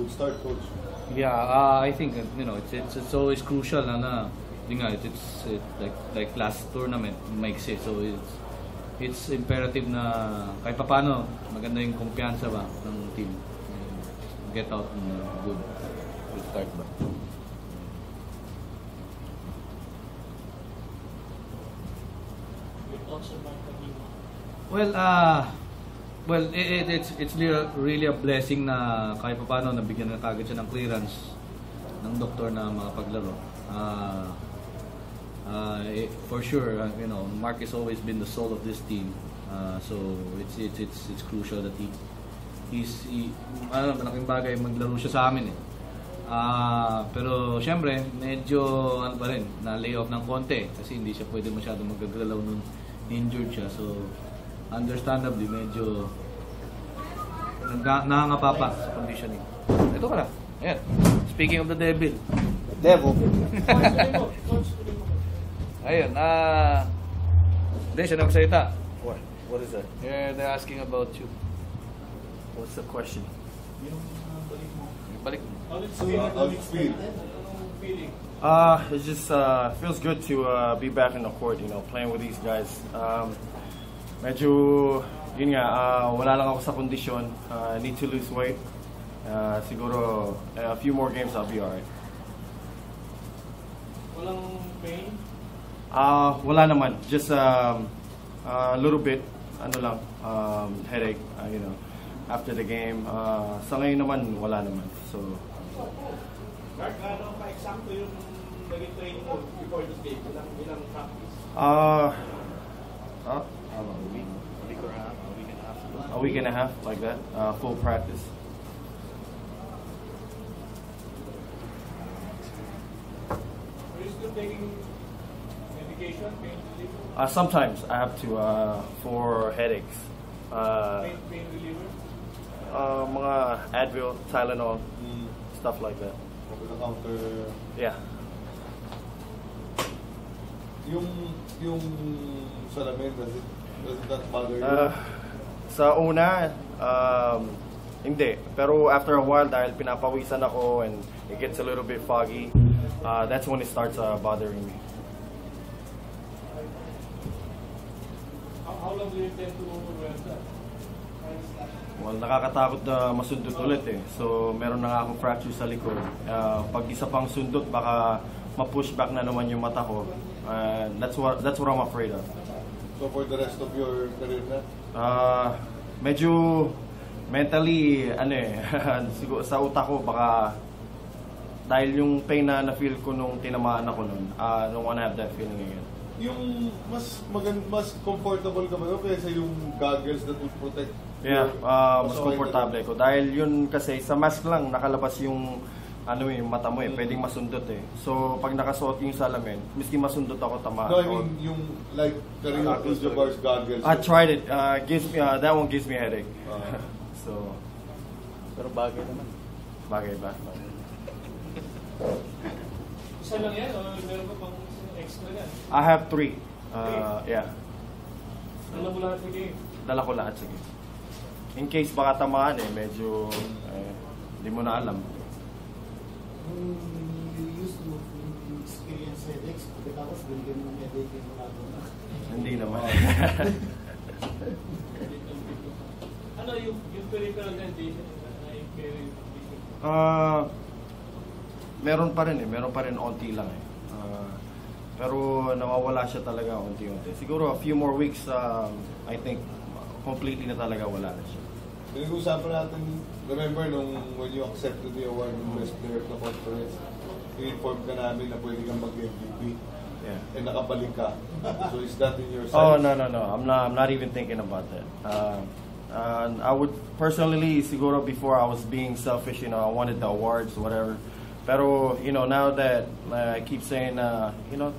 good start, coach. Yeah, I think it's always crucial it's like last tournament maiksi, so it's imperative na kahit paano maganda yung kumpiyansa ba ng team. Get out good start ba. Well, it's really a blessing na kahit paano nabigyan na kagad siya ng clearance ng doktor na makapaglaro. For sure, Mark has always been the soul of this team. So it's crucial that malaking bagay maglaro siya sa amin eh. Pero syempre, medyo pa rin, na lay off ng konti kasi hindi siya pwede masyado magagalaw nung injured siya. So understandably, medyo nangangapapa sa conditioning. Ito pala. Ayan. Speaking of the devil. Ayun. Hindi siya nagsalita. What is that? Yeah, they're asking about you. What's the question? Balik mo. How did it feel? It just feels good to be back in the court, playing with these guys. Medyo, yun nga, wala lang ako sa kondisyon. Need to lose weight. Siguro, a few more games I'll be alright. Walang pain? Wala naman. Just a little bit, headache, after the game. Sa ngayon naman, wala naman. So, Mark, ano pa eksakto yung naging training mo before this game? Ilang practice? A week and a half, like that. Full practice. Are you still taking medication, pain reliever? Sometimes I have to for headaches. Pain reliever? Mga Advil, Tylenol, stuff like that. Over the counter. Yeah. Yung salamin, does that bother you? Sa una, hindi. Pero after a while, dahil pinapawisan ako and it gets a little bit foggy, that's when it starts bothering me. How long do you intend to wear that? Well, nakakatakot na masundot ulit eh. So, meron na nga akong fracture sa likod. Pag isa pang sundot, baka ma-push back na naman yung mata ko. That's what I'm afraid of. So, for the rest of your career na? Medyo mentally, siguro sa utak ko, baka dahil yung pain na na-feel ko nung tinamaan ako nun, I don't wanna have that feeling again. Yung mas comfortable ka ba yun kaysa yung goggles that would protect? Yeah, mas komportable ko. Dahil yun kasi sa mask lang nakalabas yung yung mata mo eh, pwedeng masundot eh. So pag nakasuot yung salamin, miski masundot ako tama. No, I mean yung like Kareem Abdul-Jabbar's goggles. I tried it. Gives me that one gives me a headache. So Pero bagay naman. bagay ba? Isa lang yan o meron ka pang extra yan? I have 3. Yeah. Dala mo lahat sa game? Dala ko lahat sige. In case baka tamaan eh, medyo hindi mo na alam. You used to experience headaches, pagkatapos binigyan mo ng headache yung mga Hindi naman. Ano yung peripheral condition na yung Meron pa rin onti lang eh. Pero nawawala siya talaga unti-unti. Siguro a few more weeks, I think completely na talaga wala na siya. Pinag-uusapan natin, remember when you accepted the award ng Best Player of the Conference, i-inform ka namin na pwede kang mag-MVP. Yeah. And nakabalik ka. So is that in your sights? Oh no. I'm not even thinking about that. I would personally, siguro before I was being selfish, I wanted the awards, whatever. Pero, now that I keep saying,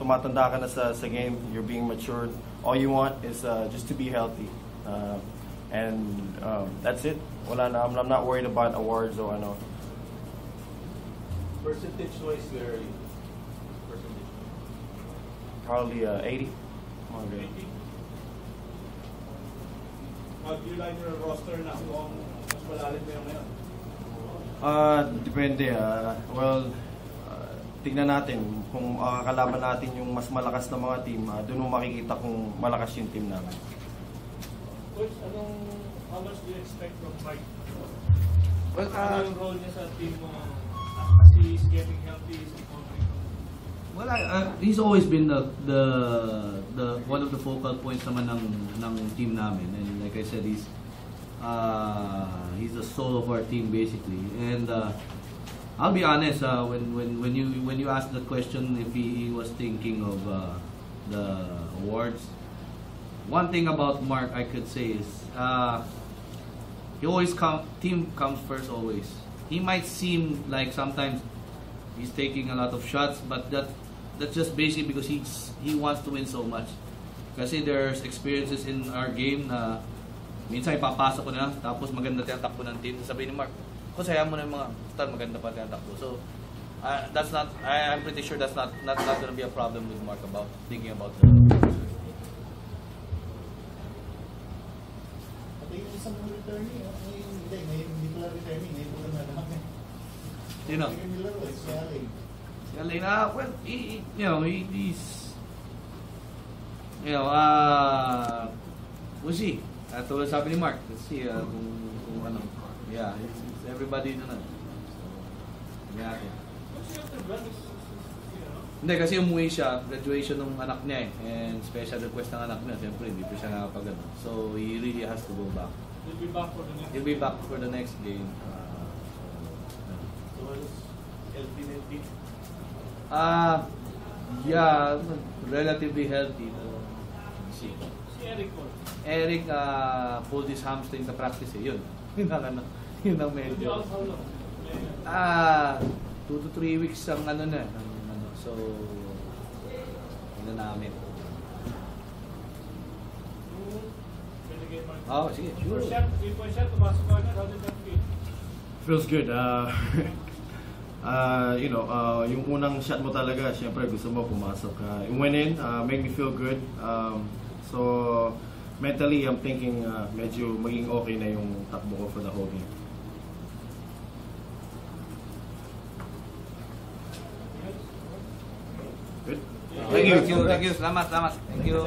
tumatanda ka na sa game, you're being matured, all you want is just to be healthy. And that's it. Wala na, I'm not worried about awards or ano. Percentage-wise, where are you? Probably 80. 80? Do you like your roster na kung mas malalim mo yung ngayon? Depende. Well, tignan natin kung kalaban natin yung mas malakas na mga team. Doon mo makikita kung malakas yung team namin. Coach, how much do you expect from Mike? Well, Ano yung role niya sa team mo as he's getting healthy, he's recovering? well, he's always been the one of the focal points naman ng team namin, and like I said, he's the soul of our team basically. And I'll be honest, when you ask the question if he was thinking of the awards, one thing about Mark I could say is he always team comes first always. He might seem like sometimes he's taking a lot of shots, but that's just basically because he wants to win so much. Kasi there's experiences in our game na minsan ipapasok ko na tapos maganda tinatakbo ng team. Sabihin ni Mark, kung sayang mo na yung mga tal, maganda pa tinatakbo. So that's not, I'm pretty sure that's not gonna be a problem with Mark about thinking about the Pati yung isang returning, ngayon hindi pala returning, ngayon pala nagamit. Sino? Ngayon nilaro, si Allen. Alena, well, he's, we'll see. Tulad sabi ni Mark, let's see kung ano. Yeah, it's everybody na. So, tingnan natin. Coach, you have to run this, Hindi, kasi umuwi siya, graduation ng anak niya and special request ng anak niya. Siyempre, hindi pa siya nakapag ano. So, he really has to go back. He'll be back for the next. He'll be back for the next game. So, healthy na team. Yeah, relatively healthy. Let's see. Si Eric Cole. Eric pulled his hamstring sa practice eh. Yun. Yun ang He'll be medyo. out how long? 2 to 3 weeks ang ano na. So, yun na namin. Pwede kayo mag- Oh, sige, sure. First shot, 3-point shot, pumasok ka na, how did that feel? Feels good. Yung unang shot mo talaga, syempre gusto mo pumasok. Yung went in, make me feel good. So mentally, I'm thinking medyo maging okay na yung takbo ko for the whole game. Good. Thank you. Salamat. Thank you.